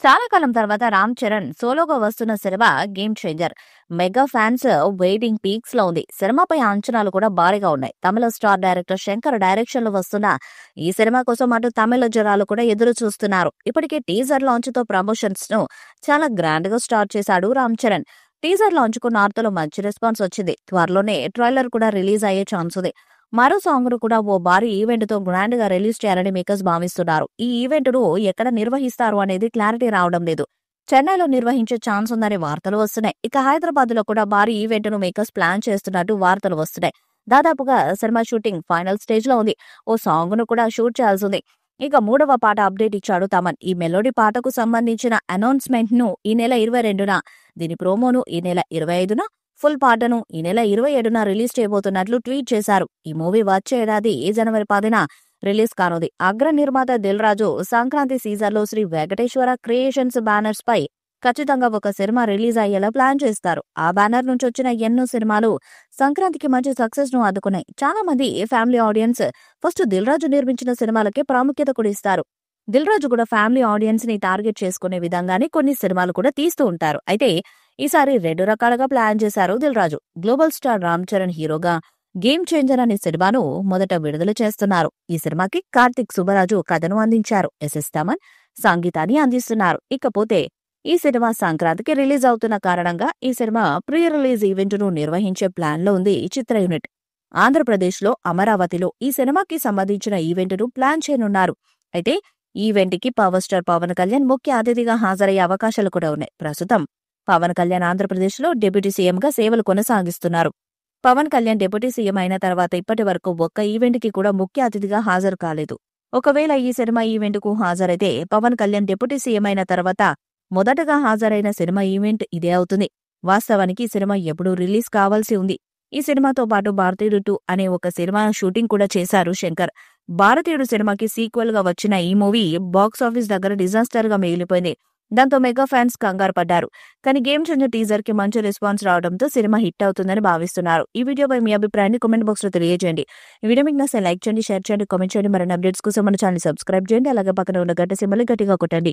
చాలా కాలం తర్వాత రామ్ చరణ్ సోలోగా వస్తున్న cinema game changer. Mega fans waiting peaks లో ఉంది. సినిమాపై అంచనాలు కూడా భారీగా ఉన్నాయి. తమిళ స్టార్ డైరెక్టర్ శంకర్ డైరెక్షన్ లో వస్తున్న ఈ సినిమా కోసం అటు తమిళ జనాలు కూడా ఎదురు చూస్తున్నారు. ఇప్పటికే టీజర్ లాంచ్ తో ప్రమోషన్స్ ను చాలా గ్రాండ్ గా స్టార్ట్ చేశాడు రామ్ చరణ్. టీజర్ లాంచ్ కు నార్త్ లో మంచి రెస్పాన్స్ వచ్చింది. త్వరలోనే ట్రైలర్ కూడా రిలీజ్ అయ్యే ఛాన్స్ ఉంది. మరో సాంగ్ ను కూడా ఓ భారీ ఈవెంట్ తో గ్రాండ్ గా రిలీజ్ చేయాలని మేకర్స్ భావిస్తున్నారు. ఈ ఈవెంట్ ను ఎక్కడ నిర్వహిస్తారు అనేది క్లారిటీ రావడం లేదు. చెన్నైలో నిర్వహించే ఛాన్స్ ఉందనే వార్తలు వస్తున్నాయి. ఇక హైదరాబాద్ లో కూడా భారీ ఈవెంట్ ను మేకర్స్ ప్లాన్ చేస్తున్నట్టు వార్తలు వస్తున్నాయి. దాదాపుగా సినిమా షూటింగ్ ఫైనల్ స్టేజ్ లో ఉంది. ఓ సాంగ్ ను కూడా షూట్ చేయాల్సి ఉంది. ఇక 3వ పాట అప్డేట్ ఇచ్చాడు తమన్. ఈ మెలోడీ పాటకు సంబంధించిన అనౌన్స్మెంట్ ను ఈ నెల 22న, దీని ప్రోమోను ఈ నెల 25న, ఫుల్ పాటను ఈ నెల 27న రిలీజ్ చేయబోతున్నట్లు ట్వీట్ చేశారు. ఈ మూవీ వచ్చే ఏడాది జనవరి 10న రిలీజ్ కానుంది. అగ్ర నిర్మాత దిల్ రాజు సంక్రాంతి సీజన్ లో శ్రీ వెంకటేశ్వర క్రియేషన్స్ బ్యానర్స్ పై ఖచ్చితంగా ఒక సినిమా రిలీజ్ అయ్యేలా ప్లాన్ చేస్తారు. ఆ బ్యానర్ నుంచి వచ్చిన ఎన్నో సినిమాలు సంక్రాంతికి మంచి సక్సెస్ ను అందుకున్నాయి. చాలా మంది family audience first Dil Raju నిర్మించిన సినిమాలకే ప్రాముఖ్యత కూడా ఇస్తారు. దిల్ రాజు కూడా ఫ్యామిలీ ఆడియన్స్ ని టార్గెట్ చేసుకునే విధంగానే కొన్ని సినిమాలు కూడా తీస్తూ ఉంటారు. అయితే ఈసారి 2 రకాలుగా ప్లాన్ చేశారు దిల్ రాజు. గ్లోబల్ స్టార్ రామ్ చరణ్ హీరోగా గేమ్ చేంజర్ అనే సినిమాను మొదట విడుదల చేస్తున్నారు. ఈ సినిమాకి కార్తిక్ సుబ్బరాజు కథను అందించారు. ఎస్ఎస్ తమన్ సంగీతాన్ని అందిస్తున్నారు. ఇకపోతే ఈ సినిమా సంక్రాంతికి రిలీజ్ అవుతున్న కారణంగా ఈ సినిమా ప్రీ రిలీజ్ ఈవెంట్ ను నిర్వహించే ప్లాన్ లో ఉంది ఈ చిత్ర యూనిట్. ఆంధ్రప్రదేశ్ లో అమరావతిలో ఈ సినిమాకి సంబంధించిన ఈవెంట్ ను ప్లాన్ చేయనున్నారు. అయితే ఈవెంట్ కి పవర్ స్టార్ పవన్ కళ్యాణ్ ముఖ్య అతిథిగా హాజరయ్యే అవకాశాలు కూడా ఉన్నాయి. ప్రస్తుతం పవన్ కళ్యాణ్ ఆంధ్రప్రదేశ్ లో డిప్యూటీ సీఎంగా సేవలు కొనసాగిస్తున్నారు. పవన్ కళ్యాణ్ డిప్యూటీ సీఎం అయిన తర్వాత ఇప్పటి వరకు ఒక్క ఈవెంట్ కి కూడా ముఖ్య అతిథిగా హాజరు కాలేదు. ఒకవేళ ఈ సినిమా ఈవెంట్ కు హాజరైతే పవన్ కళ్యాణ్ డిప్యూటీ సీఎం అయిన తర్వాత మొదటగా హాజరైన సినిమా ఈవెంట్ ఇదే అవుతుంది. వాస్తవానికి ఈ సినిమా ఎప్పుడూ రిలీజ్ కావాల్సి ఉంది. ఈ సినిమాతో పాటు భారతీయుడు 2 అనే ఒక సినిమా షూటింగ్ కూడా చేశారు శంకర్. భారతీయుడు సినిమాకి సీక్వెల్ గా వచ్చిన ఈ మూవీ బాక్సాఫీస్ దగ్గర డిజాస్టర్ గా మిగిలిపోయింది. దాంతో మెగా ఫ్యాన్స్ కంగారు పడ్డారు. కానీ గేమ్ చేంజర్ టీజర్ కి మంచి రెస్పాన్స్ రావడంతో సినిమా హిట్ అవుతుందని భావిస్తున్నారు. ఈ వీడియోపై మీ అభిప్రాయాన్ని కామెంట్ బాక్స్ లో తెలియజేయండి. ఈ వీడియో మీకు నచ్చితే లైక్ చేయండి, షేర్ చేయండి, కామెంట్ చేయండి. మరిన్ని అప్డేట్స్ కోసం మన ఛానల్ సబ్స్క్రైబ్ చేయండి. అలాగే పక్కన ఉన్న గంట సింబల్ గట్టిగా కొట్టండి.